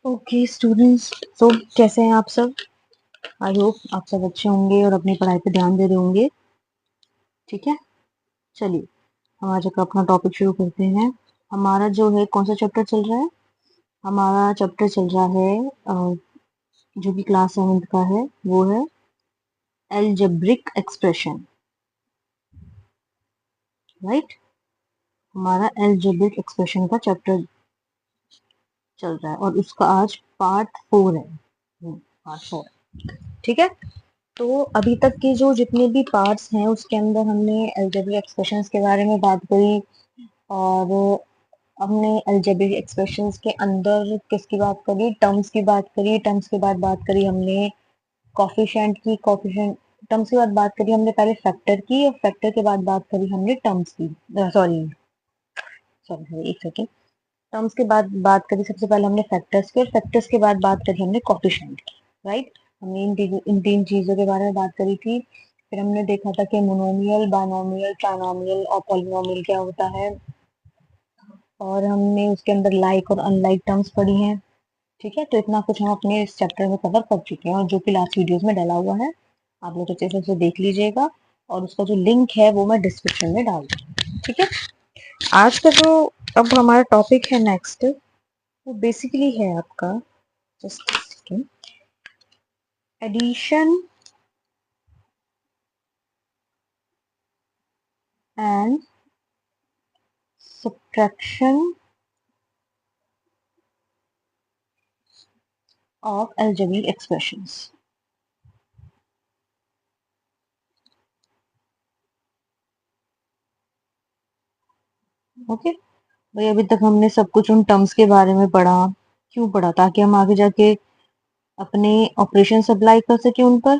Okay students, तो कैसे हैं आप सब। आई होप आप सब अच्छे होंगे और अपनी पढ़ाई पे ध्यान दे रहे होंगे। ठीक है, चलिए हम आज का अपना टॉपिक शुरू करते हैं। हमारा जो है कौन सा चैप्टर चल रहा है। हमारा चैप्टर चल रहा है जो कि क्लास 7th का है, वो है एलजेब्रिक एक्सप्रेशन। राइट, हमारा एलजेब्रिक एक्सप्रेशन का चैप्टर चल रहा है और उसका आज पार्ट 4 है। पार्ट 4, ठीक है। तो अभी तक के जो जितने भी पार्ट्स हैं उसके अंदर हमने अलजेब्रिक एक्सप्रेशंस के बारे में बात करी, और हमने अलजेब्रिक एक्सप्रेशंस के अंदर किसकी बात करी, टर्म्स की बात करी। टर्म्स के बाद बात करी हमने कॉफिशिएंट की। कॉफिशिएंट टर्म्स के बाद बात करी हमने पहले फैक्टर की, और फैक्टर के बाद बात करी हमने टर्म्स की। सॉरी सॉरी सॉरी, एक सेकेंड। टर्म्स के बाद बात करी सबसे पहले हमने फैक्टर्स की, और फैक्टर्स के बाद बात करी हमने कॉफिशिएंट की। राइट, हमने इन तीन चीजों के बारे में बात करी थी। फिर हमने देखा था कि मोनोमियल, बाइनोमियल, ट्राइनोमियल और पॉलिनोमियल क्या होता है, और हमने उसके अंदर लाइक और अनलाइक टर्म्स पढ़ी हैं। ठीक है, तो इतना कुछ हम अपने इस चैप्टर में कवर कर चुके हैं, और जो कि लास्ट वीडियोस में डाला हुआ है, आप लोग अच्छे से उसे देख लीजिएगा, और उसका जो लिंक है वो मैं डिस्क्रिप्शन में डाल दूंगी। ठीक है, आज का जो अब हमारा टॉपिक है नेक्स्ट, वो बेसिकली है आपका, just second, addition and subtraction of algebraic expressions. Okay भाई, अभी तक हमने सब कुछ उन टर्म्स के बारे में पढ़ा। क्यों पढ़ा? ताकि हम आगे जाके अपने ऑपरेशन अप्लाई कर सके उन पर।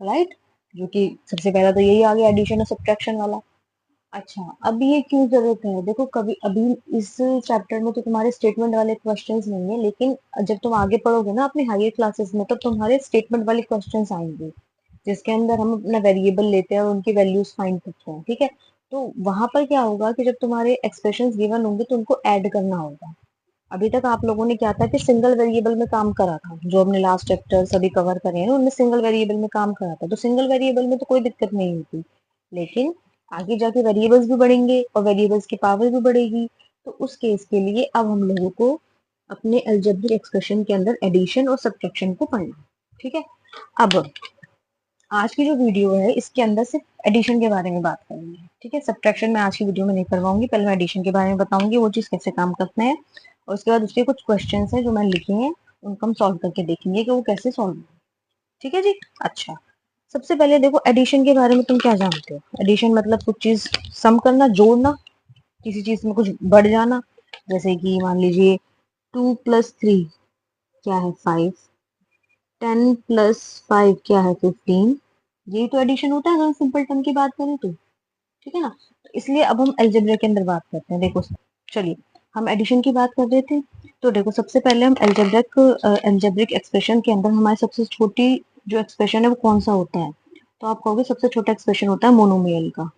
राइट, जो कि सबसे पहला तो यही आ गया, एडिशन और सब्ट्रैक्शन वाला। अच्छा, अब ये क्यों जरूरत है? देखो, कभी अभी इस चैप्टर में तो तुम्हारे स्टेटमेंट वाले क्वेश्चंस नहीं है, लेकिन जब तुम आगे पढ़ोगे ना अपने हायर क्लासेस में, तो तुम्हारे स्टेटमेंट वाले क्वेश्चंस आएंगे, जिसके अंदर हम अपना वेरिएबल लेते हैं और उनकी वैल्यूज फाइंड करते हैं। ठीक है, तो वहां पर क्या होगा कि जब तुम्हारे एक्सप्रेशंस गिवन होंगे तो उनको ऐड करना होगा। अभी तक आप लोगों ने क्या था कि सिंगल वेरिएबल में काम करा था, जो हमने लास्ट चैप्टर सभी कवर करे हैं ना, उनमें सिंगल वेरिएबल में काम करा था, तो सिंगल वेरिएबल में तो कोई दिक्कत नहीं होती। लेकिन आगे जाके वेरिएबल्स भी बढ़ेंगे और वेरिएबल्स की पावर भी बढ़ेगी, तो उस केस के लिए अब हम लोगों को अपने अलजेब्रिक एक्सप्रेशन के अंदर एडिशन और सब्ट्रैक्शन को पढ़ना है। ठीक है, अब आज की जो वीडियो है इसके अंदर सिर्फ एडिशन के बारे में बात करेंगे। ठीक है, सब्ट्रैक्शन मैं आज की वीडियो में नहीं करवाऊंगी, पहले मैं एडिशन के बारे में बताऊंगी वो चीज कैसे काम करते हैं, और उसके बाद उसके कुछ क्वेश्चन है जो मैंने लिखे हैं, उनको हम सॉल्व करके देखेंगे कि वो कैसे सॉल्व होंगे। ठीक है जी। अच्छा, सबसे पहले देखो, एडिशन के बारे में तुम क्या जानते हो? एडिशन मतलब कुछ चीज सम करना, जोड़ना, किसी चीज में कुछ बढ़ जाना। जैसे कि मान लीजिए 2 + 3 क्या है 5, 10 + 5 क्या है 15। यही तो एडिशन होता है अगर सिंपल टर्म की बात करें तो। ठीक है ना, तो इसलिए अब हम अलजेब्रा के अंदर बात करते हैं। देखो, चलिए हम एडिशन की बात कर रहे थे, तो देखो सबसे पहले हम अलजेब्रिक एक्सप्रेशन के अंदर हमारी सबसे छोटी जो एक्सप्रेशन है वो कौन सा होता है? तो आप कहोगे सबसे छोटा एक्सप्रेशन होता है मोनोमियल का।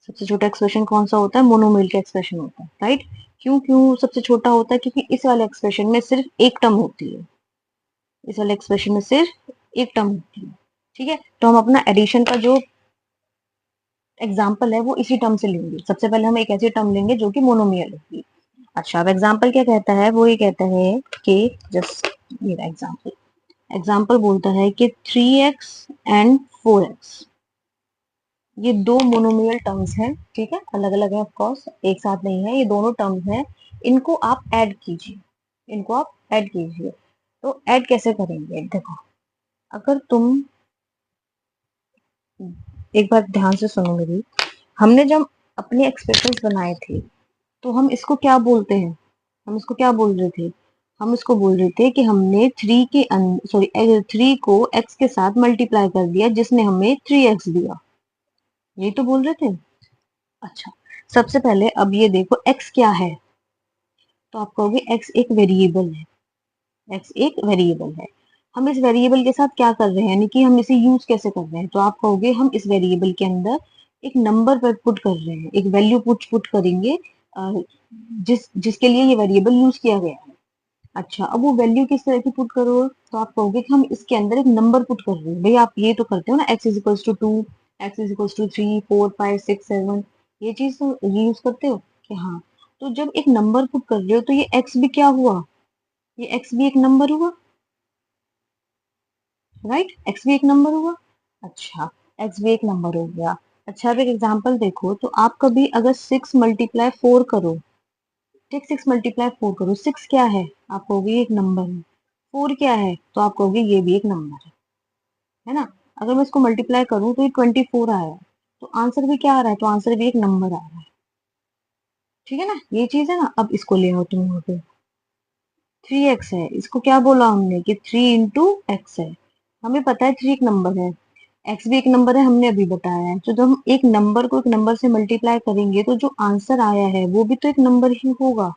सबसे छोटा एक्सप्रेशन कौन सा होता है? मोनोमियल का एक्सप्रेशन होता है। राइट, क्यों क्यों सबसे छोटा होता है? क्योंकि इस वाले एक्सप्रेशन में सिर्फ एक टर्म होती है। इस वाले एक्सप्रेशन में सिर्फ एक टर्म होती है। ठीक है, तो हम अपना एडिशन का जो एग्जाम्पल है वो इसी टर्म से लेंगे। सबसे पहले हम एक ऐसी टर्म लेंगे जो कि मोनोमियल होगी। अच्छा, अब एग्जाम्पल क्या कहता है? वो ये कहता है कि जस्ट मेरा एग्जाम्पल एग्जाम्पल बोलता है कि 3x एंड 4x, ये दो मोनोमियल टर्म्स हैं। ठीक है, अलग अलग है, ऑफ कोर्स एक साथ नहीं है, ये दोनों टर्म्स हैं। इनको आप ऐड कीजिए, इनको आप ऐड कीजिए। तो ऐड कैसे करेंगे? देखो, अगर तुम एक बार ध्यान से सुनो मेरी, हमने जब अपने एक्सप्रेशंस बनाए थे तो हम इसको क्या बोलते हैं? हम इसको क्या बोल रहे थे? हम इसको बोल रहे थे कि हमने 3 को x के साथ मल्टीप्लाई कर दिया, जिसने हमें 3x दिया। यही तो बोल रहे थे। अच्छा, सबसे पहले अब ये देखो x क्या है, तो आप कहोगे x एक वेरिएबल है। x एक वेरिएबल है। हम इस वेरिएबल के साथ क्या कर रहे हैं, यानी कि हम इसे यूज कैसे कर रहे हैं? तो आप कहोगे हम इस वेरिएबल के अंदर एक नंबर पर पुट कर रहे हैं, एक वैल्यू पुट पुट करेंगे, जिसके लिए ये वेरिएबल यूज किया गया है। अच्छा, अब वो वैल्यू किस तरह की पुट करो, तो आप कहोगे कि हम इसके अंदर एक नंबर पुट कर रहे हैं। भाई आप ये तो करते हो ना, x is equals to 2, x is equals to 3, 4, 5, 6, 7, ये चीज तो यूज करते हो कि हाँ। तो जब एक नंबर पुट कर रहे हो तो ये x भी क्या हुआ, ये x भी एक नंबर हुआ, राइट, x भी एक नंबर हुआ। अच्छा, x भी एक नंबर हो गया। अच्छा, अब एक एग्जांपल देखो, तो आप कभी अगर 6 मल्टीप्लाई 4 करो, ठीक, 6 मल्टीप्लाई 4 करो, 6 क्या है, आप कहोगे ये एक नंबर है। 4 क्या है, तो आप कहोगे ये भी एक नंबर है ना। अगर मैं इसको मल्टीप्लाई करूं तो ये 24 आया है, तो आंसर भी क्या आ रहा है, तो आंसर भी एक नंबर आ रहा है। ठीक है ना, ये चीज है ना। अब इसको ले आओ तुम यहाँ पे, 3x है, इसको क्या बोला हमने कि 3 इंटू एक्स है। हमें पता है 3 एक नंबर है, x भी एक नंबर है, हमने अभी बताया है। तो जब हम एक नंबर को एक नंबर से मल्टीप्लाई करेंगे तो जो आंसर आया है वो भी तो एक नंबर ही होगा,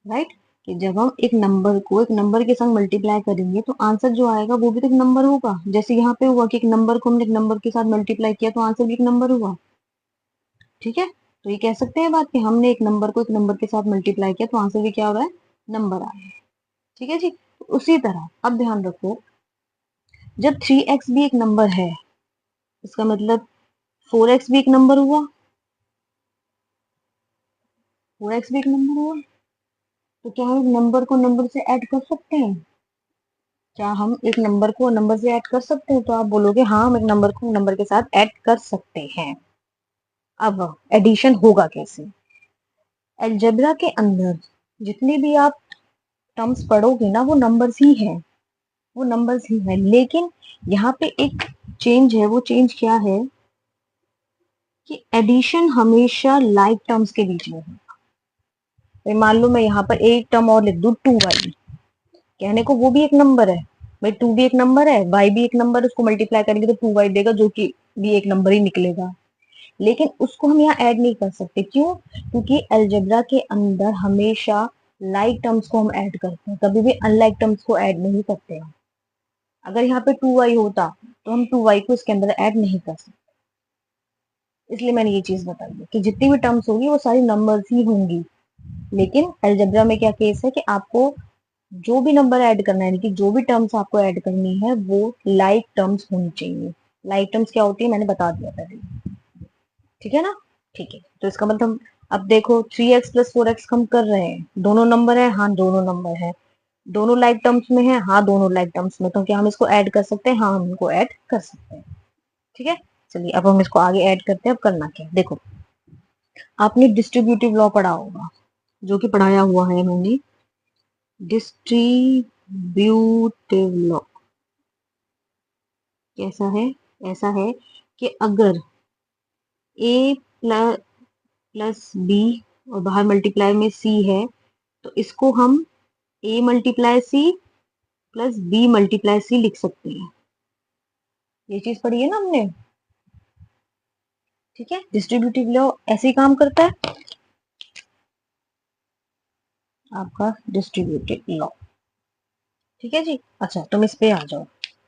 राइट। कि जब हम एक नंबर को एक नंबर के संग मल्टीप्लाई करेंगे तो आंसर जो आएगा वो भी तो एक नंबर होगा। जैसे यहाँ पे हुआ कि एक नंबर को हमने एक नंबर के साथ मल्टीप्लाई किया तो आंसर भी एक नंबर हुआ। ठीक है, तो ये कह सकते हैं बात कि हमने एक नंबर को एक नंबर के साथ मल्टीप्लाई किया तो आंसर भी क्या हो रहा है, नंबर आ रहा है। ठीक है जी, तो उसी तरह अब ध्यान रखो, जब 3x भी एक नंबर है, इसका मतलब 4x भी एक नंबर हुआ, 4x भी एक नंबर हुआ। तो क्या हम नंबर को नंबर से ऐड कर सकते हैं, क्या हम एक नंबर को नंबर से ऐड कर सकते हैं, तो आप बोलोगे हाँ हम एक नंबर को नंबर के साथ ऐड कर सकते हैं। अब एडिशन होगा कैसे, अलजेब्रा के अंदर जितनी भी आप टर्म्स पढ़ोगे ना वो नंबर्स ही है, वो नंबर्स ही है। लेकिन यहाँ पे एक चेंज है, वो चेंज क्या है कि एडिशन हमेशा लाइक टर्म्स के बीच में है। तो मान लो मैं यहाँ पर एक टर्म और लिख दूं 2y, कहने को वो भी एक नंबर है, भाई 2 भी एक नंबर है, y भी एक नंबर है, उसको मल्टीप्लाई करेंगे तो 2y देगा जो कि भी एक नंबर ही निकलेगा। लेकिन उसको हम यहाँ ऐड नहीं कर सकते, क्यों, क्योंकि अलजेब्रा के अंदर हमेशा लाइक टर्म्स को हम ऐड करते हैं, कभी भी अनलाइक टर्म्स को ऐड नहीं करते हैं। अगर यहाँ पे 2y होता तो हम 2y को इसके अंदर ऐड नहीं कर सकते। इसलिए मैंने ये चीज बताई है कि जितनी भी टर्म्स होगी वो सारी नंबर्स ही होंगी। लेकिन अलजेब्रा में क्या केस है कि आपको जो भी नंबर ऐड करना है, यानी कि जो भी टर्म्स आपको ऐड करनी है वो लाइक टर्म्स होनी चाहिए। लाइक टर्म्स क्या होती है मैंने बता दिया पहले। ठीक है ना, ठीक है। तो इसका मतलब अब देखो 3x प्लस 4x हम कर रहे हैं, दोनों नंबर है, हाँ दोनों नंबर है, दोनों लाइक टर्म्स में है, हाँ दोनों लाइक टर्म्स में, तो क्या हम इसको ऐड कर सकते हैं, हाँ हम इनको ऐड कर सकते हैं। ठीक है, चलिए अब हम इसको आगे ऐड करते हैं। अब करना क्या है, देखो आपने डिस्ट्रीब्यूटिव लॉ पढ़ा होगा, जो कि पढ़ाया हुआ है मैंने, डिस्ट्रीब्यूटिव लॉ कैसा है, ऐसा है कि अगर a प्लस बी और बाहर मल्टीप्लाई में c है, तो इसको हम a multiply c plus b multiply c लिख सकते हैं। ये चीज पढ़ी है ना हमने, ठीक है। डिस्ट्रीब्यूटिव लॉ ऐसे ही काम करता है आपका डिस्ट्रीब्यूटिव लॉ। ठीक है जी, अच्छा तुम इस पे आ जाओ।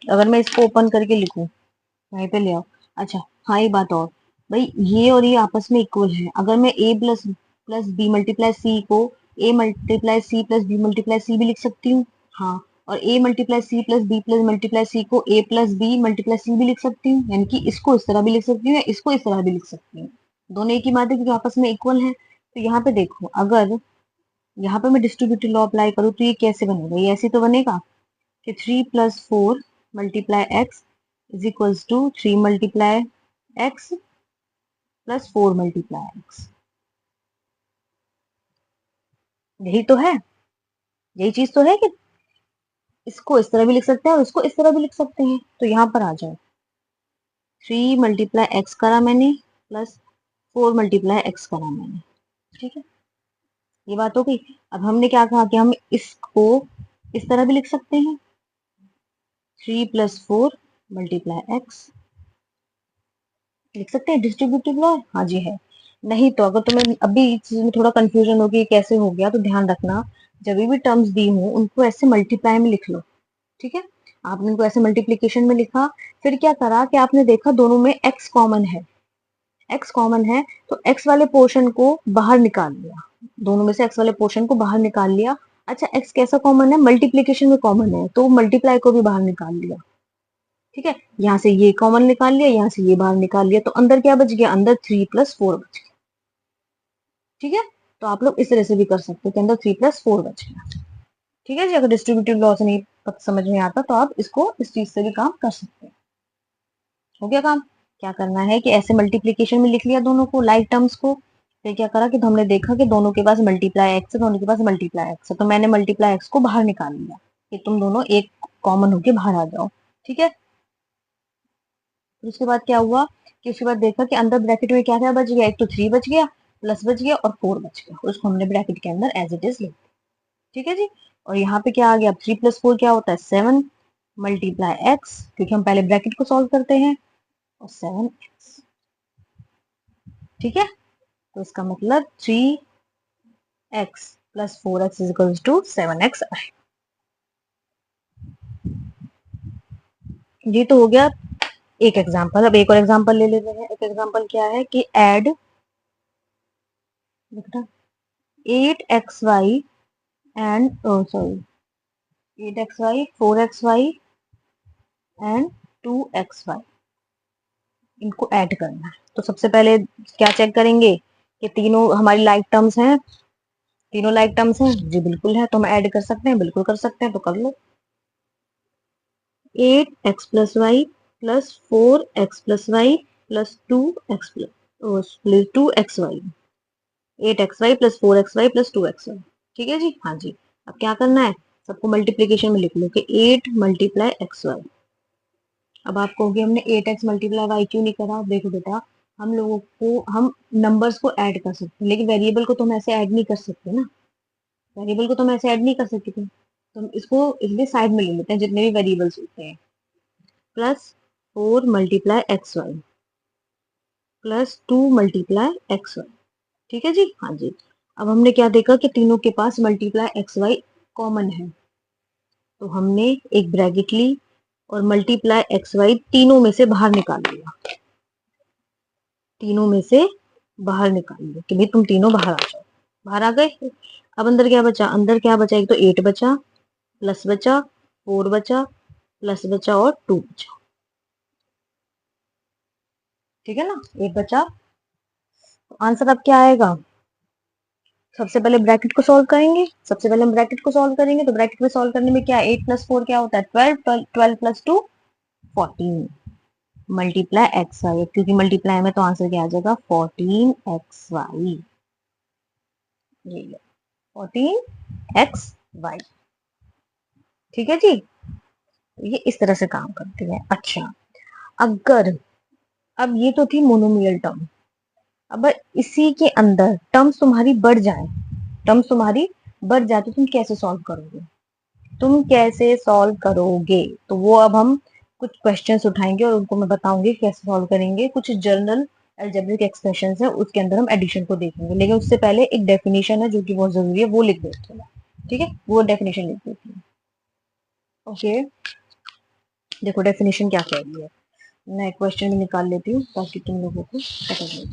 अगर मैं इसको ओपन करके लिखूं, वहीं पे ले आओ। अच्छा, हाँ एक बात और, भाई ये और ये आपस में इक्वल है। अगर मैं a plus plus b multiply c को a multiply c plus b multiply c भी लिख सकती हूँ, हाँ। और a multiply c plus b plus multiply c को a plus b multiply c भी लिख सकती हूँ, यानी कि इसको इस तरह भी लिख सकती हूँ या इसको इस तरह भी लिख सकती हूँ। दोनों एक ही बात है क्योंकि आपस में इक्वल है। तो यहाँ पे देखो, अगर यहाँ पे मैं डिस्ट्रीब्यूटिव लॉ अप्लाई करूँ तो ये कैसे बनेगा, ये ऐसे तो बनेगा कि 3 plus 4 multiply x is equals to 3 multiply x plus 4 multiply x. यही तो है, यही चीज तो है कि इसको इस तरह भी लिख सकते हैं और इसको इस तरह भी लिख सकते हैं। तो यहाँ पर आ जाओ, 3 मल्टीप्लाई एक्स करा मैंने प्लस 4 मल्टीप्लाई एक्स करा मैंने। ठीक है, ये बात हो गई। अब हमने क्या कहा कि हम इसको इस तरह भी लिख सकते हैं, 3 प्लस 4 मल्टीप्लाई एक्स लिख सकते हैं। डिस्ट्रीब्यूटिव लॉ हाँ जी है। नहीं तो अगर तुम्हें अभी इस चीज में थोड़ा कंफ्यूजन होगी कैसे हो गया, तो ध्यान रखना, जब भी टर्म्स दी हो उनको ऐसे मल्टीप्लाई में लिख लो। ठीक है, आपने इनको ऐसे मल्टीप्लीकेशन में लिखा, फिर क्या करा कि आपने देखा दोनों में x कॉमन है, x कॉमन है, तो x वाले पोर्शन को बाहर निकाल लिया, दोनों में से x वाले पोर्शन को बाहर निकाल लिया। अच्छा x कैसा कॉमन है, मल्टीप्लीकेशन में कॉमन है, तो मल्टीप्लाई को भी बाहर निकाल लिया। ठीक है, यहाँ से ये कॉमन निकाल लिया, यहाँ से ये बाहर निकाल लिया, तो अंदर क्या बच गया, अंदर 3 + 4 बच गया। ठीक है, तो आप लोग इस तरह से भी कर सकते हो कि अंदर 3 + 4 बच गया। ठीक है जी, अगर डिस्ट्रीब्यूटिव लॉ से नहीं समझ में आता तो आप इसको इस चीज से भी काम कर सकते हैं। हो गया काम। क्या करना है कि ऐसे मल्टीप्लीकेशन में लिख लिया दोनों को, लाइक टर्म्स को। फिर क्या करा कि हमने देखा कि दोनों के पास मल्टीप्लाई एक्स है, दोनों के पास मल्टीप्लाई एक्स है, तो मैंने मल्टीप्लाई एक्स को बाहर निकाल लिया कि तुम दोनों एक कॉमन होके बाहर आ जाओ। ठीक है, फिर उसके बाद क्या हुआ कि उसके बाद देखा कि अंदर ब्रैकेट में क्या क्या बच गया, एक तो 3 बच गया, प्लस बच गया और 4 बच गया, उसको हमने ब्रैकेट के अंदर एज इट इज लिख दिया। ठीक है जी, और यहाँ पे क्या आ गया, 3 + 4 क्या होता है, 7 मल्टीप्लाई एक्स, क्योंकि हम पहले ब्रैकेट को सॉल्व करते हैं, और 7x। ठीक है, तो इसका मतलब 3x + 4x = 7x आए। ये तो हो गया एक एग्जाम्पल। अब एक और एग्जाम्पल ले लेते हैं। एक एग्जाम्पल क्या है कि add 8xy and sorry 8xy 4xy and 2xy, इनको ऐड करना है। तो सबसे पहले क्या चेक करेंगे कि तीनों हमारी लाइक टर्म्स हैं, तीनों लाइक टर्म्स हैं जी, बिल्कुल है, तो हम ऐड कर सकते हैं, बिल्कुल कर सकते हैं, तो कर लो। 8x + y + 4x + y + 2xy 8xy + 4xy + 2xy। ठीक है जी, हाँ जी। अब क्या करना है, सबको मल्टीप्लीकेशन में लिख लो कि 8 × xy। अब आप कहोगे हमने 8x × y क्यों नहीं करा, देखो बेटा, हम लोगों को हम नंबर्स को ऐड कर सकते हैं, लेकिन वेरिएबल को तो हम ऐसे ऐड नहीं कर सकते ना, वेरिएबल को तो हम ऐसे ऐड नहीं कर सकते थे, तो हम इसको इसलिए साइड में ले लेते हैं जितने भी वेरिएबल्स होते हैं। +4 × xy +2 × xy। ठीक है जी, हाँ जी। अब हमने क्या देखा कि तीनों के पास मल्टीप्लाई xy कॉमन है, तो हमने एक ब्रैकेट ली और मल्टीप्लाई xy तीनों में से बाहर निकाल लिया, तीनों में से बाहर निकाल लिया कि भाई तुम तीनों बाहर आ जाओ। बाहर आ गए। अब अंदर क्या बचा, अंदर क्या बचा, एक तो 8 बचा, प्लस बचा, 4 बचा, प्लस बचा और 2 बचा। ठीक है ना, 8 बचा, तो आंसर अब क्या आएगा, सबसे पहले ब्रैकेट को सॉल्व करेंगे, सबसे पहले हम ब्रैकेट को सॉल्व करेंगे, तो ब्रैकेट में सॉल्व करने में क्या, 8 + 4 क्या होता है, 12, 12 + 2 14 मल्टीप्लाई एक्स वाई, क्योंकि मल्टीप्लाई में तो आंसर क्या आ जाएगा, 14xy। ये 14xy। ठीक है जी, ये इस तरह से काम करते हैं। अच्छा, अगर अब ये तो थी मोनोमियल टर्म, अब इसी के अंदर टर्म्स तुम्हारी बढ़ जाए, टर्म्स तुम्हारी बढ़ जाए तो तुम कैसे सॉल्व करोगे, तुम कैसे सॉल्व करोगे, तो वो अब हम कुछ क्वेश्चंस उठाएंगे और उनको मैं बताऊंगी कैसे सॉल्व करेंगे। कुछ जनरल अलजेब्रिक एक्सप्रेशंस है, उसके अंदर हम एडिशन को देखेंगे, लेकिन उससे पहले एक डेफिनेशन है जो कि बहुत जरूरी है, वो लिख देते हैं। ठीक है, वो डेफिनेशन लिख देती हूँ। ओके, देखो डेफिनेशन क्या कह रही है, मैं क्वेश्चन भी निकाल लेती हूँ ताकि तुम लोगों को पता चले।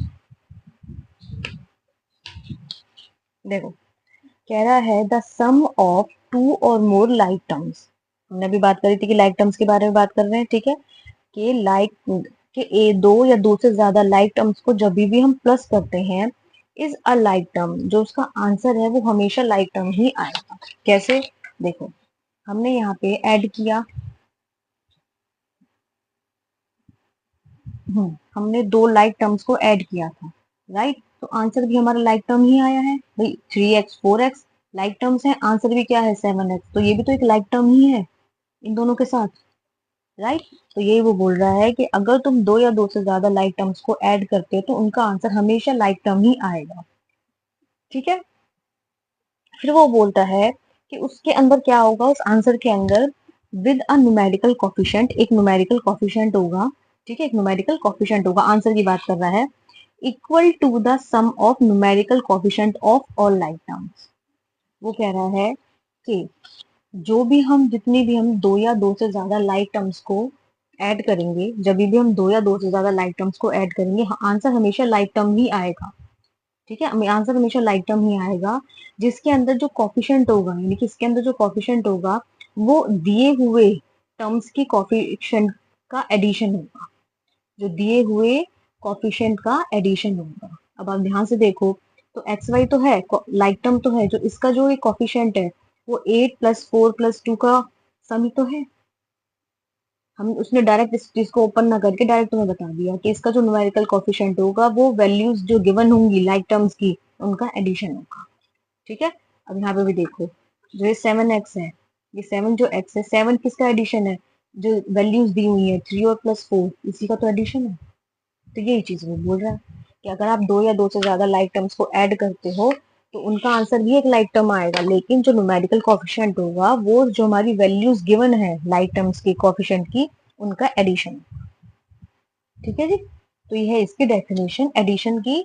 देखो, कह रहा है द सम ऑफ 2 और मोर लाइक टर्म्स, हमने अभी बात करी थी कि लाइक टर्म्स के बारे में बात कर रहे हैं। ठीक है, कि लाइक के दो या दो से ज्यादा लाइक टर्म्स को जब भी हम प्लस करते हैं इज अ लाइक टर्म, जो उसका आंसर है वो हमेशा लाइक टर्म ही आएगा। कैसे, देखो, हमने यहाँ पे ऐड किया, हमने दो लाइक टर्म्स को ऐड किया था, राइट, तो आंसर भी हमारा लाइक टर्म ही आया है भाई, 3x 4x लाइक टर्म्स हैं, आंसर भी क्या है 7x, तो ये भी तो एक लाइक टर्म ही है इन दोनों के साथ, राइट। तो यही वो बोल रहा है कि अगर तुम दो या दो से ज्यादा लाइक टर्म्स को ऐड करते हो तो उनका आंसर हमेशा लाइक टर्म ही आएगा। ठीक है, फिर वो बोलता है कि उसके अंदर क्या होगा, उस आंसर के अंदर विद अ न्यूमेरिकल कोफिशिएंट, एक न्यूमेरिकल कोफिशिएंट होगा। ठीक है, एक न्यूमेरिकल कोफिशिएंट होगा, आंसर की बात कर रहा है, equal to the sum of numerical coefficient of all like terms. वो कह रहा है कि जो भी हम जितनी भी हम दो या दो से ज्यादा लाइक टर्म्स को ऐड करेंगे, जब भी हम दो या दो से ज्यादा लाइक टर्म्स को ऐड करेंगे, आंसर हमेशा लाइक टर्म ही आएगा। ठीक है, आंसर हमेशा लाइक टर्म ही आएगा जिसके अंदर जो कॉफिशिएंट होगा, यानी कि इसके अंदर जो कॉफिशिएंट होगा वो दिए हुए टर्म्स की कॉफिशिएंट का एडिशन होगा, जो दिए हुए कॉफिशिएंट का एडिशन होगा। अब आप ध्यान से देखो तो एक्स वाई तो है, लाइक टर्म तो है, जो इसका जो एक कॉफिशिएंट है वो 8 + 4 + 2 का सम ही तो है। हम उसने डायरेक्ट इस चीज को ओपन ना करके डायरेक्ट तुम्हें बता दिया कि इसका जो न्यूमेरिकल कॉफिशिएंट होगा वो वैल्यूज जो गिवन होंगी लाइक टर्म्स की उनका एडिशन होगा। ठीक है, अब यहाँ पे भी देखो जो ये 7x है, ये 7 जो x है, 7 किसका एडिशन है, जो वैल्यूज दी हुई है 3 और +4 इसी का तो एडिशन है। तो यही चीज वो बोल रहा है कि अगर आप दो या दो से ज्यादा लाइक टर्म्स को ऐड करते हो तो उनका आंसर भी एक लाइक टर्म आएगा, लेकिन जो न्यूमेरिकल कॉफिशिएंट होगा वो जो हमारी वैल्यूज गिवन है लाइक टर्म्स की कॉफिशिएंट की उनका एडिशन। ठीक है जी, तो ये है इसकी डेफिनेशन एडिशन की।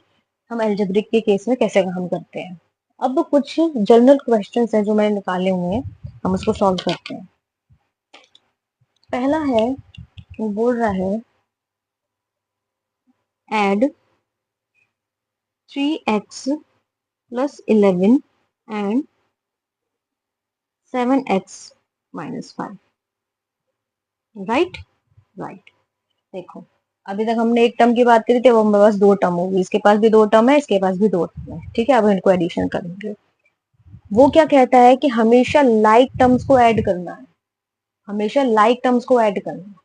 हम अलजेब्रिक के केस में कैसे काम करते हैं। अब कुछ जनरल क्वेश्चंस हैं जो मैंने निकाले हुए हैं, हम उसको सॉल्व करते हैं। पहला है, वो बोल रहा है add 3x + 11 and 7x - 5। Right right, देखो अभी तक हमने एक टर्म की बात करी थी, अब हमारे पास दो टर्म होगी, इसके पास भी दो टर्म है, इसके पास भी दो टर्म है। ठीक है, अब इनको एडिशन करेंगे। वो क्या कहता है कि हमेशा लाइक टर्म्स को ऐड करना है, हमेशा लाइक टर्म्स को ऐड करना है।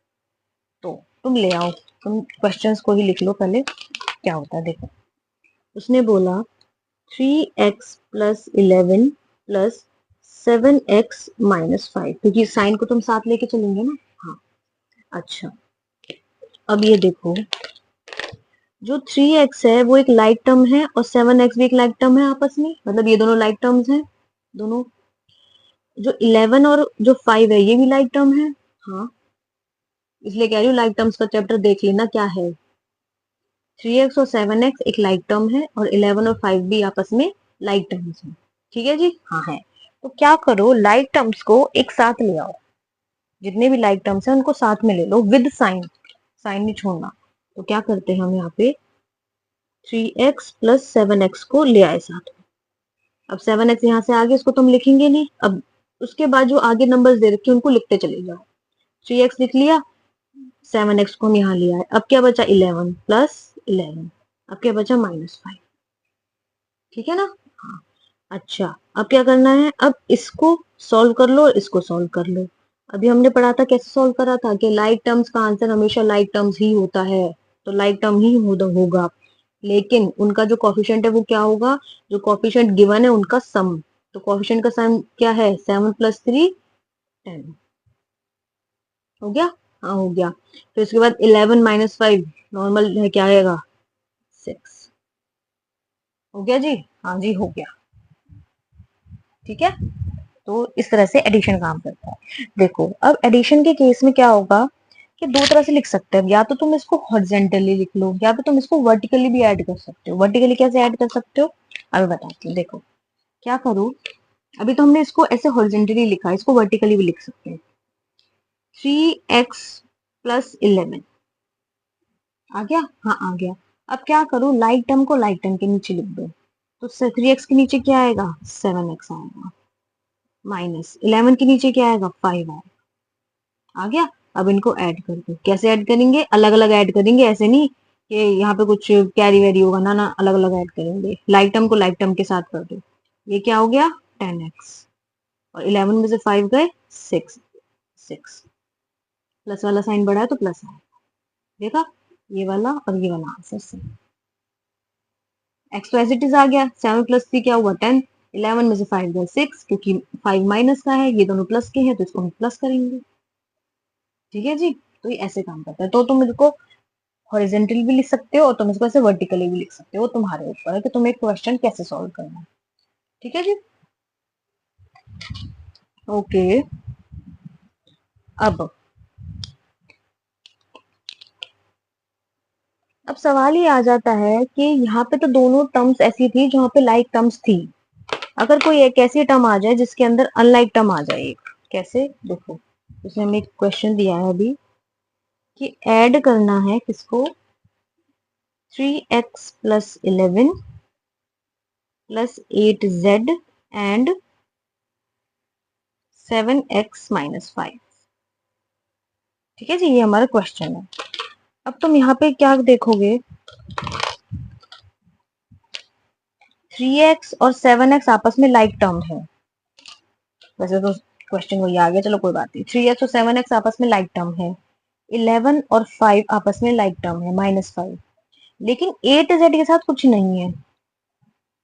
तो तुम ले आओ, तुम क्वेश्चंस को ही लिख लो पहले क्या होता है। देखो उसने बोला 3x + 11 + 7x - 5, क्योंकि साइन को तुम साथ लेके चलेंगे ना। हाँ, अच्छा अब ये देखो जो 3x है वो एक लाइक टर्म है और 7x भी एक लाइक टर्म है आपस में, मतलब ये दोनों लाइक टर्म्स हैं दोनों। जो 11 और जो 5 है ये भी लाइक टर्म है। हाँ, इसलिए कह रही हूँ लाइक टर्म्स का चैप्टर देख लेना क्या है। 3x और 7x एक लाइक टर्म है और 11 और 5 भी आपस में लाइक टर्म्स हैं। ठीक है जी, हाँ है। तो क्या करो, लाइक टर्म्स को एक साथ ले आओ, जितने भी लाइक टर्म्स हैं उनको साथ में ले लो विद साइन, साइन नहीं छोड़ना। तो क्या करते हैं हम यहाँ पे 3x + 7x को ले आए साथ में। अब 7x यहाँ से आगे इसको तुम लिखेंगे नहीं, अब उसके बाद जो आगे नंबर्स दे रखे उनको लिखते चले जाओ। 3x लिख लिया, 7x को हम यहाँ लिया है, अब क्या बचा 11 + 11, अब क्या बचा -5। ठीक है ना। हाँ, अच्छा अब क्या करना है, अब इसको सॉल्व कर लो, इसको सॉल्व कर लो। अभी हमने पढ़ा था कैसे सॉल्व करा था कि लाइक टर्म्स का आंसर हमेशा लाइक टर्म्स ही होता है, तो लाइक टर्म ही होगा, लेकिन उनका जो कॉफिशिएंट है वो क्या होगा, जो कॉफिशिएंट गिवन है उनका सम। तो कॉफिशिएंट का सम क्या है, 7 + 3 10। हो गया, हाँ हो गया। तो इसके बाद 11 - 5 नॉर्मल है, क्या आएगा 6। हो गया जी, हाँ जी हो गया। ठीक है, तो इस तरह से एडिशन काम करता है। देखो अब एडिशन के केस में क्या होगा कि दो तरह से लिख सकते हैं, या तो तुम इसको हॉरिजॉन्टली लिख लो या फिर तुम इसको वर्टिकली भी ऐड कर सकते हो। वर्टिकली कैसे ऐड कर सकते हो अभी बताती हूँ। देखो क्या करूँ, अभी तो हमने इसको ऐसे हॉरिजॉन्टली लिखा, इसको वर्टिकली भी लिख सकते हैं। 3x + 11 आ गया, हाँ आ गया। अब क्या करूँ, लाइक टर्म को लाइक टर्म के नीचे लिख दो, तो 3x के नीचे क्या आएगा 7x आएगा, -11 के नीचे क्या आएगा 5 आएगा। आ गया, अब इनको ऐड कर दो। कैसे ऐड करेंगे, अलग अलग ऐड करेंगे, ऐसे नहीं कि यहाँ पे कुछ कैरी वेरी होगा ना, ना अलग अलग ऐड करेंगे। लाइक टर्म को लाइक टर्म के साथ कर दो। ये क्या हो गया 10x, और 11 में से 5 गए 6, 6 प्लस वाला साइन बढ़ा है तो प्लस आया। देखा, ये वाला और ये वाला आंसर सेम। एक्स तो एज इट इज आ गया, 7 + 3 क्या हुआ 10, 11 में से 5 गए 6, क्योंकि 5 माइनस का है, ये दोनों प्लस के हैं तो इसको हम प्लस करेंगे। ठीक है जी, तो ये ऐसे काम करता है। तो तुम इसको हॉरिजेंटल भी लिख सकते हो और तुम इसको ऐसे वर्टिकली भी लिख सकते हो, तुम्हारे ऊपर है कि तुम्हें क्वेश्चन कैसे सॉल्व करना है। ठीक है जी, ओके। अब सवाल ये आ जाता है कि यहाँ पे तो दोनों टर्म्स ऐसी थी जहाँ पे लाइक टर्म्स थी, अगर कोई एक ऐसी टर्म आ जाए जिसके अंदर अनलाइक टर्म आ जाए एक, कैसे देखो, उसने हमें एक क्वेश्चन दिया है अभी कि ऐड करना है किसको 3x + 11 plus 8z and 7x-5। ठीक है जी, ये हमारा क्वेश्चन है। अब तुम यहाँ पे क्या देखोगे, 3x और 7x आपस में लाइक टर्म है। वैसे तो क्वेश्चन वही आ गया, चलो कोई बात नहीं। 3x और 7x आपस में लाइक टर्म है। 11 और 5 आपस में लाइक टर्म है, -5। लेकिन 8z के साथ कुछ नहीं है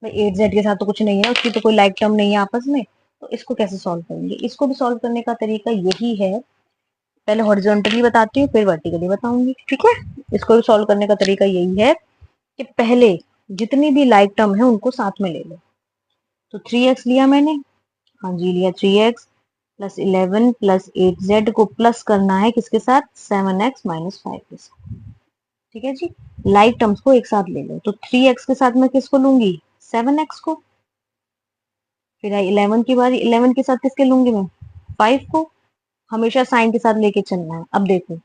भाई, 8z के साथ तो कुछ नहीं है, उसकी तो कोई लाइक टर्म नहीं है आपस में। तो इसको कैसे सॉल्व करेंगे? इसको भी सॉल्व करने का तरीका यही है, पहले हॉरिजॉन्टली बताती हूँ फिर वर्टिकली बताऊंगी। ठीक है, इसको भी सॉल्व करने का तरीका यही है कि पहले जितनी भी लाइक टर्म है उनको साथ में ले लो। तो 3x लिया मैंने, हाँ जी लिया 3x प्लस 11 प्लस 8z को प्लस करना है किसके साथ, 7x-5 के साथ। ठीक है जी, लाइक टर्म्स को एक साथ ले लो। तो 3x के साथ मैं किसको लूंगी, 7x को। फिर आई 11 की बारी, 11 के साथ किसके लूंगी मैं, 5 को। हमेशा साइन के साथ लेके चलना है। अब देखो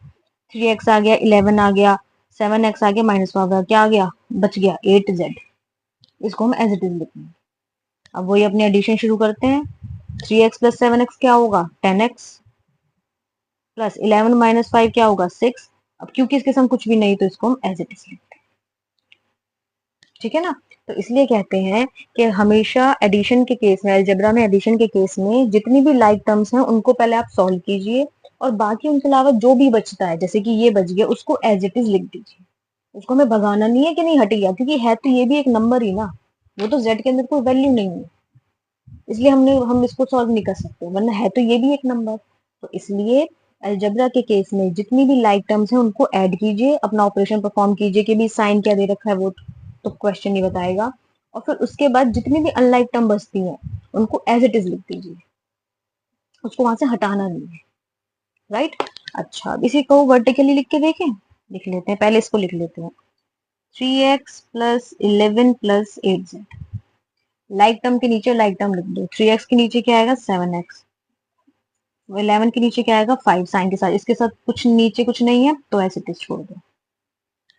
3x आ गया, 11 आ गया, 7x आ गया, -5 आ गया, क्या आ गया, बच गया 8z। इसको हम एज इट इज लिखेंगे। अब वही अपने एडिशन शुरू करते हैं। 3x प्लस 7x क्या होगा, 10x प्लस 11-5 क्या होगा, 6। अब क्योंकि इसके संग कुछ भी नहीं तो इसको हम एज इट इज लिखते हैं। ठीक है ना, तो इसलिए कहते हैं कि हमेशा एडिशन के केस में, अलजेब्रा में एडिशन के केस में जितनी भी लाइक टर्म्स हैं उनको पहले आप सॉल्व कीजिए, और बाकी उनके अलावा जो भी बचता है, जैसे कि ये बच गया, उसको एज इट इज लिख दीजिए। उसको हमें भगाना नहीं है कि नहीं हट गया, क्योंकि है तो ये भी एक नंबर ही ना, वो तो z के अंदर कोई वैल्यू नहीं है, इसलिए हम इसको सॉल्व नहीं कर सकते, वरना है तो ये भी एक नंबर। तो इसलिए अलजेब्रा के केस में जितनी भी लाइक टर्म्स हैं उनको ऐड कीजिए, अपना ऑपरेशन परफॉर्म कीजिए कि भी साइन क्या दे रखा है वो तो क्वेश्चन नहीं बताएगा, और फिर उसके बाद जितनी भी अनलाइक टर्म बचती हैं उनको एज इट इज लिख दीजिए, उसको वहां से हटाना नहीं है। राइट, अच्छा अब इसी को वर्टिकली लिख के देखें, लिख लेते हैं, पहले इसको लिख लेते हैं। 3x plus 11 plus 8z, like term के नीचे लाइक टर्म लिख दो। 3x के नीचे क्या आएगा, 7x। 11 के नीचे क्या आएगा, 5 साइन के साथ, इसके साथ कुछ नीचे कुछ नहीं है तो ऐसे टिक छोड़ दो।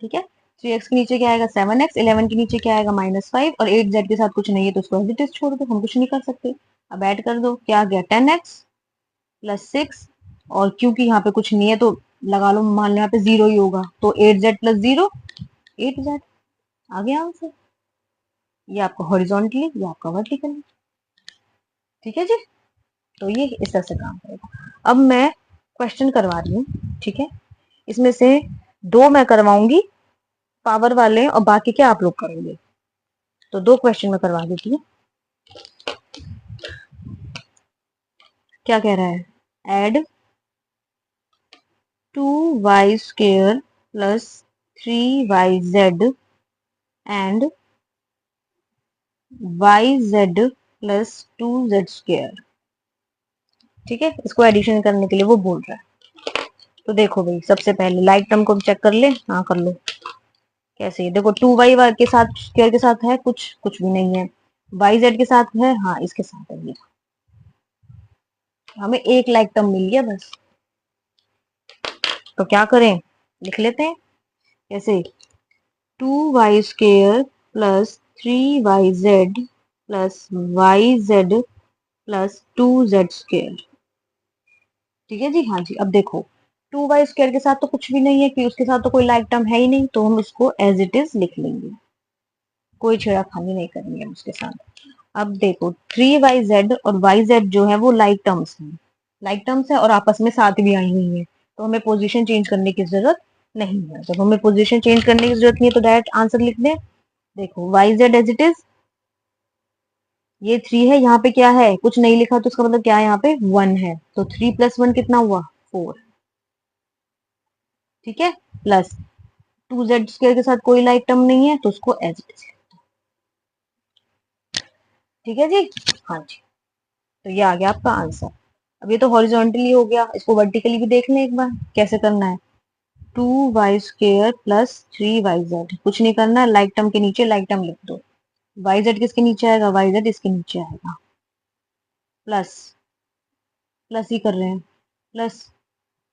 ठीक है, 3x के नीचे क्या आएगा, 7x। 11 के नीचे क्या आएगा, -5, और 8z के साथ कुछ नहीं है तो उसको एज छोड़ दो, हम कुछ नहीं कर सकते। अब ऐड कर दो, क्या आ गया, 10x प्लस 6, और क्योंकि यहाँ पे कुछ नहीं है तो लगा लो, मान लो यहाँ पे 0 ही होगा, तो 8z प्लस 0, 8z। आ गया आंसर, ये आपका हॉरिजॉन्टली, ये आपका वर्टिकली। ठीक है जी, तो ये इस तरह से काम करेगा। अब मैं क्वेश्चन करवा रही हूँ, ठीक है, इसमें से 2 मैं करवाऊंगी पावर वाले और बाकी के आप लोग करोगे। तो 2 क्वेश्चन मैं करवा देती हूँ। क्या कह रहा है, add 2y² plus 3yz and yz plus 2z²। ठीक है, इसको एडिशन करने के लिए वो बोल रहा है। तो देखो भाई, सबसे पहले लाइक टर्म को चेक कर ले, हाँ कर लो। कैसे, देखो 2y के साथ स्क्वायर के साथ है कुछ, कुछ भी नहीं है। yz के साथ है, हाँ इसके साथ है, ये हमें एक लाइक टर्म मिल गया बस। तो क्या करें, लिख लेते हैं कैसे, 2y² plus 3yz plus yz plus 2z²। ठीक है जी, हाँ जी। अब देखो 2y² के साथ तो कुछ भी नहीं है कि उसके साथ तो कोई लाइक टर्म है ही नहीं, तो हम इसको एज इट इज लिख लेंगे, कोई छेड़ाखानी नहीं करनी है उसके साथ। अब देखो 3yz और yz जो है वो लाइक टर्म्स हैं, लाइक टर्म्स है और आपस में साथ भी आई हुई है, तो हमें पोजीशन चेंज करने की जरूरत नहीं है। जब हमें पोजीशन चेंज करने की जरूरत नहीं है तो डायरेक्ट आंसर लिख दें। देखो yz एज इट इज, ये 3 है, यहाँ पे क्या है, कुछ नहीं लिखा तो उसका मतलब क्या है, यहाँ पे 1 है, तो 3 + 1 कितना हुआ, 4। ठीक है, प्लस 2z² के साथ कोई लाइक टर्म नहीं है तो उसको एज इट इज। ठीक है जी, हाँ जी, तो ये आ गया आपका आंसर। अब ये तो हॉरिजॉन्टली हो गया, इसको वर्टिकली भी देख लें एक बार कैसे करना है। 2y² प्लस 3yz, कुछ नहीं करना है, लाइक टर्म के नीचे लाइक टर्म लिख दो। yz किसके नीचे आएगा, yz इसके नीचे आएगा, प्लस प्लस ही कर रहे हैं, प्लस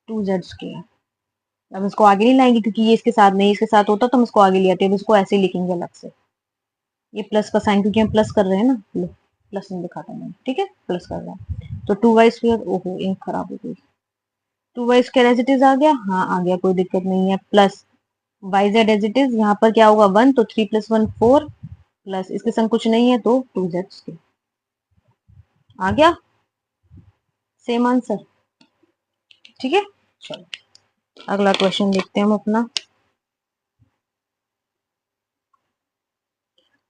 2z²। अब इसको आगे नहीं लाएंगे क्योंकि ये इसके साथ नहीं, इसके साथ होता तो हम इसको आगे ले आते, अब इसको ऐसे ही लिखेंगे अलग से। ये प्लस का साइन, क्योंकि हम प्लस कर रहे हैं ना, प्लस नहीं दिखाता मैंने, ठीक है, प्लस कर रहा है। तो 2y², ओहो इंक खराब हो गई, 2y² एज इट इज आ गया, हाँ आ गया, कोई दिक्कत नहीं है, plus yz as it is, यहाँ पर क्या होगा 1, तो 3 + 1 4, प्लस इसके संग कुछ नहीं है तो 2z² आ गया, सेम आंसर, ठीक है। चलो अगला क्वेश्चन देखते हैं हम अपना।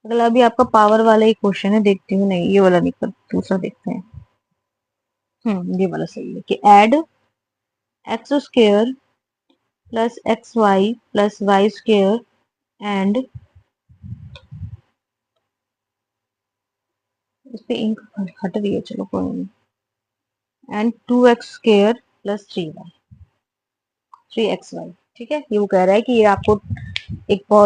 अगला भी आपका पावर वाला ही क्वेश्चन है, देखती हूँ, नहीं ये वाला नहीं कर, दूसरा देखते हैं। ये वाला सही है कि add x² plus xy plus y² and, इस पे इंक हट रही है, चलो कोई नहीं, एंड 2x² प्लस 3xy, ठीक है। ये वो कह रहा है कि ये आपको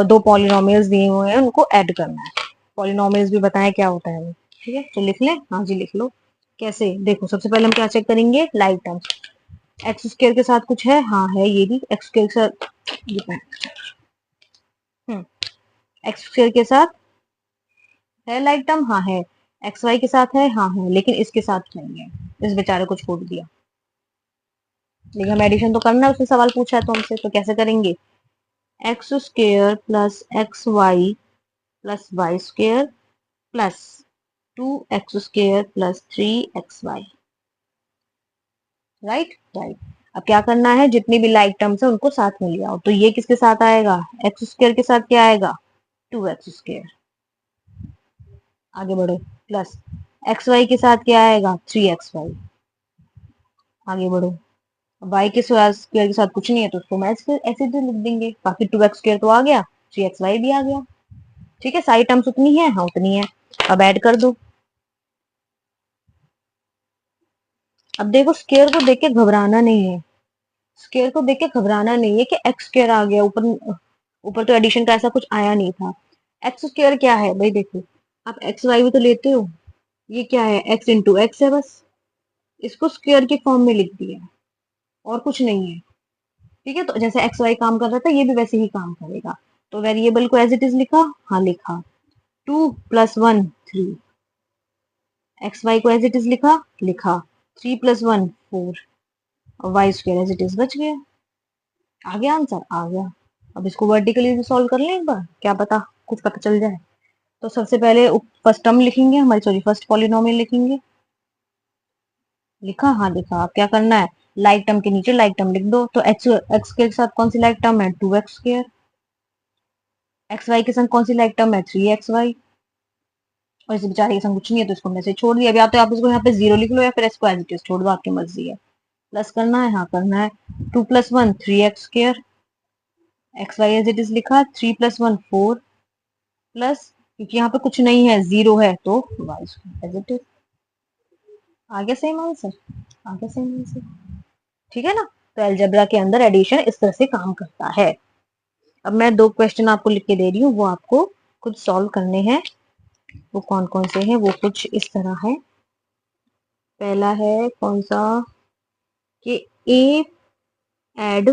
दो पॉलिनोमियल्स दिए हुए हैं, उनको ऐड करना है। पॉलिनोमियल्स भी बताएं क्या होता है वो, ठीक है, तो लिख लें, हाँ जी लिख लो। कैसे, देखो सबसे पहले हम क्या चेक करेंगे, लाइक टर्म्स, x² के साथ कुछ है, हाँ है, ये भी x² के साथ, x² के साथ है लाइक टर्म, हाँ है, xy के साथ है, हाँ है, लेकिन इसके साथ नहीं है, इस बेचारे को छोड़ दिया, लेकिन हम एडिशन तो करना है, उसने सवाल पूछा है तो हमसे, तो कैसे करेंगे, x² plus xy plus y² plus 2x² plus 3xy, right right. अब क्या करना है, जितनी भी लाइक टर्म्स है उनको साथ में ले आओ, तो ये किसके साथ आएगा, x² के साथ क्या आएगा, 2x², आगे बढ़ो, प्लस xy के साथ क्या आएगा, 3xy, आगे बढ़ो, y के स्क्वायर के साथ कुछ नहीं है तो उसको मैच ऐसे तो लिख देंगे, बाकी 2x² तो आ गया, 3xy भी आ गया, ठीक है, सारी टर्म्स उतनी है, हाँ उतनी है, अब ऐड कर दो। अब देखो स्क्वायर को देख के घबराना नहीं है, स्क्वायर को देख के घबराना नहीं है कि x² आ गया, ऊपर ऊपर तो एडिशन का ऐसा कुछ आया नहीं था। x² क्या है भाई, देखो आप एक्स वाई भी तो लेते हो, ये क्या है, x इंटू एक्स है बस, इसको स्क्वायर के फॉर्म में लिख दिया, और कुछ नहीं है, ठीक है। तो जैसे एक्स वाई काम कर रहा था, ये भी वैसे ही काम करेगा, तो वेरिएबल को एज इट इज लिखा, हाँ लिखा, 2 + 1 3, एक्स वाई को एज इट इज लिखा लिखा, 3 + 1 4, और y² एज इट इज बच गया, आ गया आंसर, आ गया। अब इसको वर्टिकली भी सॉल्व कर लें एक बार, क्या पता कुछ पता चल जाए। तो सबसे पहले फर्स्ट टर्म लिखेंगे हमारी, सॉरी फर्स्ट पॉलिनोमियल लिखेंगे, लिखा, हाँ लिखा। अब क्या करना है, लाइक टर्म के नीचे लाइक टर्म लिख दो, तो एक्स के साथ कौन सी लाइक टर्म है, 2x², एक्स वाई के संग कौन सी लाइक टर्म है, 3xy, और इस बेचारे के संग कुछ नहीं है तो इसको हमने से छोड़ दिया। अभी आप तो आप इसको यहाँ पे 0 लिख लो या फिर इसको एज इट इज छोड़ दो, आपकी मर्जी है। प्लस करना है, हाँ करना है, 2 + 1 3x², x y as it is लिखा, 3 + 1 4, प्लस क्योंकि यहाँ पे कुछ नहीं है, 0 है, तो y² एज इट इज, आ गया सेम आंसर, आ गया सेम आंसर, ठीक है ना। तो अलजेब्रा के अंदर एडिशन इस तरह से काम करता है। अब मैं दो क्वेश्चन आपको लिख के दे रही हूँ, वो आपको खुद सॉल्व करने हैं। वो कौन कौन से हैं, वो कुछ इस तरह है। पहला है कौन सा, कि a add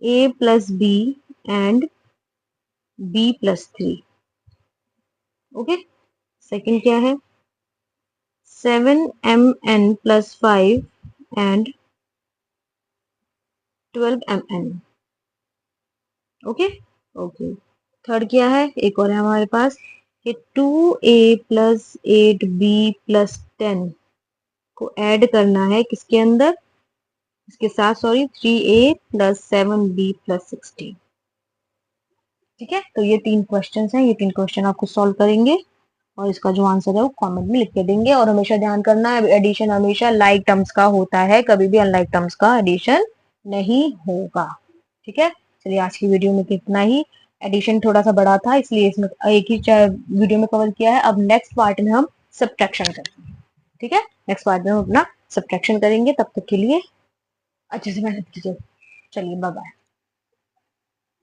a plus b and b + 3, okay. Second क्या है, 7mn + 5 and 12mn, okay okay. Third क्या है, एक और है हमारे पास, कि 2a + 8b + 10 को ऐड करना है किसके अंदर, इसके साथ, सॉरी, 3a + 7b + 16, ठीक है। तो ये तीन क्वेश्चंस हैं, ये तीन क्वेश्चन आपको सॉल्व करेंगे और इसका जो आंसर है वो कमेंट में लिख के देंगे। और हमेशा ध्यान करना है, एडिशन हमेशा लाइक टर्म्स का होता है, कभी भी अनलाइक टर्म्स का एडिशन नहीं होगा, ठीक है। चलिए आज की वीडियो में कितना ही, एडिशन थोड़ा सा बड़ा था इसलिए इसमें एक ही वीडियो में कवर किया है। अब नेक्स्ट पार्ट में हम सब्ट्रैक्शन करेंगे, ठीक है, नेक्स्ट पार्ट में हम अपना सब्ट्रैक्शन करेंगे। तब तक के लिए अच्छे से मेहनत कीजिए, चलिए बाय बाय।